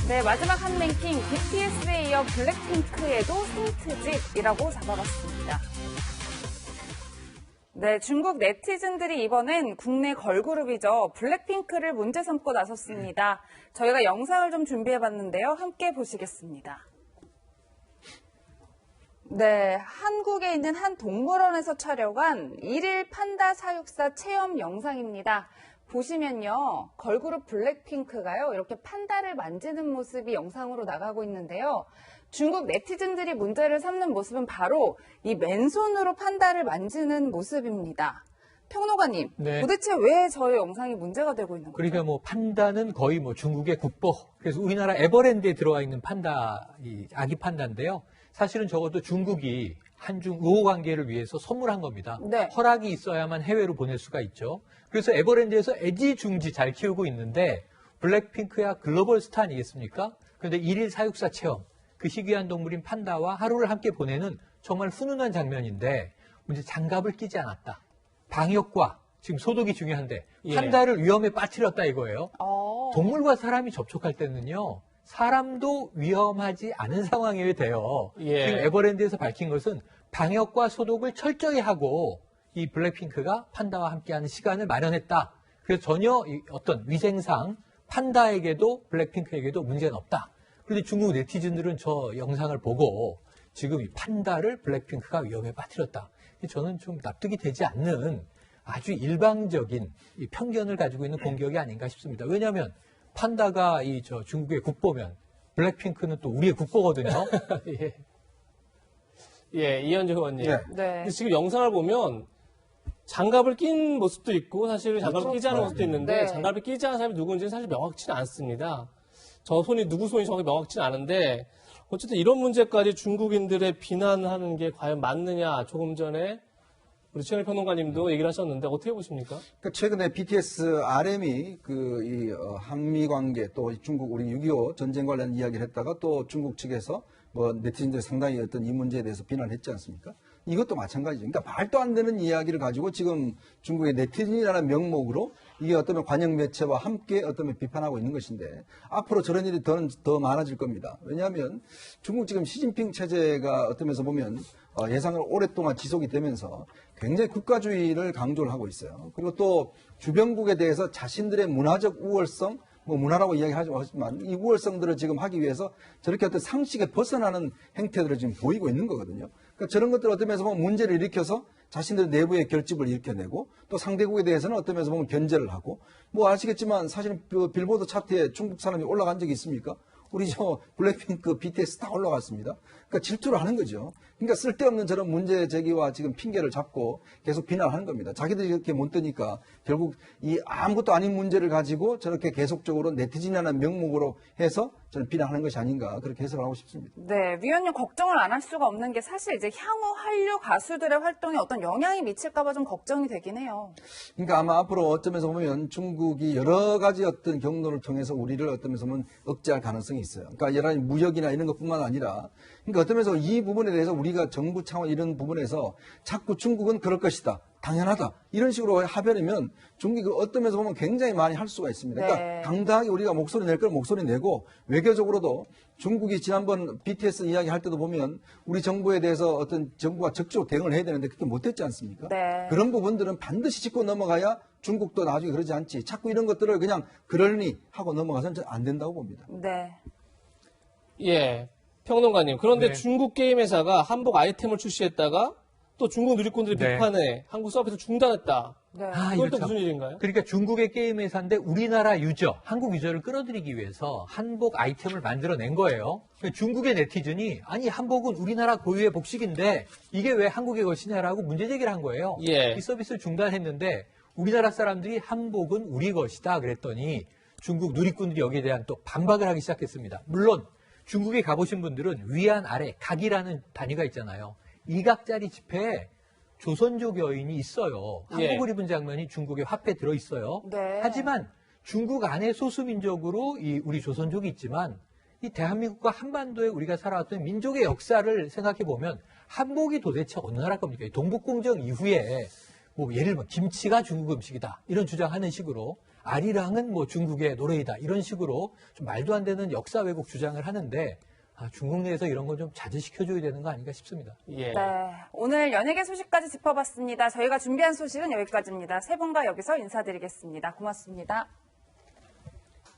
네, 마지막 한 랭킹 BTS에 이어 블랙핑크에도 힌트집이라고 잡아봤습니다. 네, 중국 네티즌들이 이번엔 국내 걸그룹이죠. 블랙핑크를 문제 삼고 나섰습니다. 저희가 영상을 좀 준비해봤는데요. 함께 보시겠습니다. 네, 한국에 있는 한 동물원에서 촬영한 1일 판다 사육사 체험 영상입니다. 보시면요, 걸그룹 블랙핑크가요, 이렇게 판다를 만지는 모습이 영상으로 나가고 있는데요. 중국 네티즌들이 문제를 삼는 모습은 바로 이 맨손으로 판다를 만지는 모습입니다. 평론가님, 네. 도대체 왜 저의 영상이 문제가 되고 있는 거죠? 그러니까 뭐 판다는 거의 뭐 중국의 국보. 그래서 우리나라 에버랜드에 들어와 있는 판다, 이 아기 판다인데요. 사실은 적어도 중국이 한중 우호 관계를 위해서 선물한 겁니다. 네. 허락이 있어야만 해외로 보낼 수가 있죠. 그래서 에버랜드에서 애지중지 잘 키우고 있는데 블랙핑크야 글로벌 스타 아니겠습니까? 그런데 1일 사육사 체험, 그 희귀한 동물인 판다와 하루를 함께 보내는 정말 훈훈한 장면인데 문제 장갑을 끼지 않았다. 방역과 지금 소독이 중요한데 판다를 위험에 빠뜨렸다 이거예요. 동물과 사람이 접촉할 때는요. 사람도 위험하지 않은 상황이 돼요. 지금 에버랜드에서 밝힌 것은 방역과 소독을 철저히 하고 이 블랙핑크가 판다와 함께하는 시간을 마련했다. 그래서 전혀 어떤 위생상 판다에게도 블랙핑크에게도 문제는 없다. 그런데 중국 네티즌들은 저 영상을 보고 지금 이 판다를 블랙핑크가 위험에 빠뜨렸다. 저는 좀 납득이 되지 않는 아주 일방적인 이 편견을 가지고 있는 공격이 아닌가 싶습니다. 왜냐하면 판다가 저 중국의 국보면 블랙핑크는 또 우리의 국보거든요. 예, 이현주 의원님. 네. 근데 지금 영상을 보면 장갑을 낀 모습도 있고 사실 장갑을 끼지 않은 모습도 있는데 네. 장갑을 끼지 않은 사람이 누군지는 사실 명확치는 않습니다. 저 손이 누구 손이 정확히 명확치는 않은데 어쨌든 이런 문제까지 중국인들의 비난하는 게 과연 맞느냐 조금 전에 우리 최영일 평론가님도 얘기를 하셨는데 어떻게 보십니까? 그러니까 최근에 BTS RM이 한미 관계 또 중국 우리 6.25 전쟁 관련 이야기를 했다가 또 중국 측에서 뭐 네티즌들이 상당히 어떤 이 문제에 대해서 비난했지 않습니까? 이것도 마찬가지죠. 그러니까 말도 안 되는 이야기를 가지고 지금 중국의 네티즌이라는 명목으로 이게 어떤 관영 매체와 함께 어떤 비판하고 있는 것인데 앞으로 저런 일이 더 많아질 겁니다. 왜냐하면 중국 지금 시진핑 체제가 어떤 면에서 보면 예상을 오랫동안 지속이 되면서 굉장히 국가주의를 강조를 하고 있어요. 그리고 또 주변국에 대해서 자신들의 문화적 우월성, 뭐 문화라고 이야기하지만 이 우월성들을 지금 하기 위해서 저렇게 어떤 상식에 벗어나는 행태들을 지금 보이고 있는 거거든요. 그러니까 저런 것들 어떤 면에서 보면 문제를 일으켜서 자신들 내부의 결집을 일으켜내고 또 상대국에 대해서는 어떤 면에서 보면 견제를 하고 뭐 아시겠지만 사실은 그 빌보드 차트에 중국 사람이 올라간 적이 있습니까? 우리 블랙핑크 BTS 다 올라갔습니다. 그러니까 질투를 하는 거죠. 그러니까 쓸데없는 저런 문제 제기와 지금 핑계를 잡고 계속 비난하는 겁니다. 자기들이 이렇게 못 뜨니까 결국 이 아무것도 아닌 문제를 가지고 저렇게 계속적으로 네티즌이라는 명목으로 해서 저는 비난하는 것이 아닌가 그렇게 해석을 하고 싶습니다. 네, 위원님 걱정을 안 할 수가 없는 게 사실 이제 향후 한류 가수들의 활동에 어떤 영향이 미칠까봐 좀 걱정이 되긴 해요. 그러니까 아마 앞으로 어쩌면서 보면 중국이 여러 가지 어떤 경로를 통해서 우리를 어떤 면에서 보면 억제할 가능성이 있어요. 그러니까 여러 가지 무역이나 이런 것뿐만 아니라 그러니까 어떤 면에서 이 부분에 대해서 우리가 정부 차원 이런 부분에서 자꾸 중국은 그럴 것이다. 당연하다. 이런 식으로 하버리면 중국이 어떤 면에서 보면 굉장히 많이 할 수가 있습니다. 그러니까 네. 당당하게 우리가 목소리 낼 걸 목소리 내고 외교적으로도 중국이 지난번 BTS 이야기 할 때도 보면 우리 정부에 대해서 어떤 정부가 적극적으로 대응을 해야 되는데 그렇게 못했지 않습니까? 네. 그런 부분들은 반드시 짚고 넘어가야 중국도 나중에 그러지 않지. 자꾸 이런 것들을 그냥 그러니 하고 넘어가서는 안 된다고 봅니다. 네. 예, 평론가님. 그런데 네. 중국 게임 회사가 한복 아이템을 출시했다가 또 중국 누리꾼들의 네. 비판에 한국 서비스 중단했다. 네. 이건 또 이거 참. 무슨 일인가요? 그러니까 중국의 게임 회사인데 우리나라 유저, 한국 유저를 끌어들이기 위해서 한복 아이템을 만들어낸 거예요. 그러니까 중국의 네티즌이 아니 한복은 우리나라 고유의 복식인데 이게 왜 한국의 것이냐라고 문제 제기를 한 거예요. 예. 이 서비스를 중단했는데 우리나라 사람들이 한복은 우리 것이다 그랬더니 중국 누리꾼들이 여기에 대한 또 반박을 하기 시작했습니다. 물론 중국에 가보신 분들은 위안 아래 각이라는 단위가 있잖아요. 이각짜리 지폐에 조선족 여인이 있어요. 한복을 입은 장면이 중국의 화폐에 들어있어요. 네. 하지만 중국 안에 소수민족으로 우리 조선족이 있지만 이 대한민국과 한반도에 우리가 살아왔던 민족의 역사를 생각해 보면 한복이 도대체 어느 나라 겁니까? 동북공정 이후에 뭐 예를 들면 김치가 중국 음식이다 이런 주장하는 식으로 아리랑은 뭐 중국의 노래이다. 이런 식으로 좀 말도 안 되는 역사 왜곡 주장을 하는데 중국 내에서 이런 건 좀 자제시켜줘야 되는 거 아닌가 싶습니다. 예. 네, 오늘 연예계 소식까지 짚어봤습니다. 저희가 준비한 소식은 여기까지입니다. 세 분과 여기서 인사드리겠습니다. 고맙습니다.